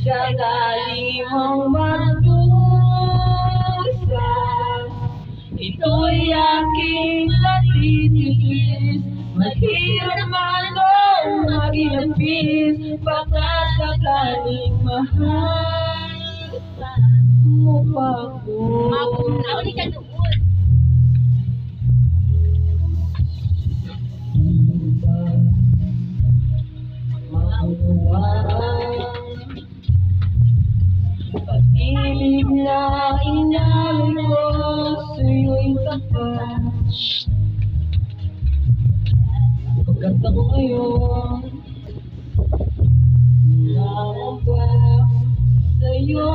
Sakali mong magdusa, ito'y aking natitiis. Mahirap man o maginapis, baka sakaling mahal mo pa ko. Mabunaw ni ka doon. Pag-ibig na inalay ko sa'yo'y tapat. Pagkat ako ngayon, wala ba sa'yo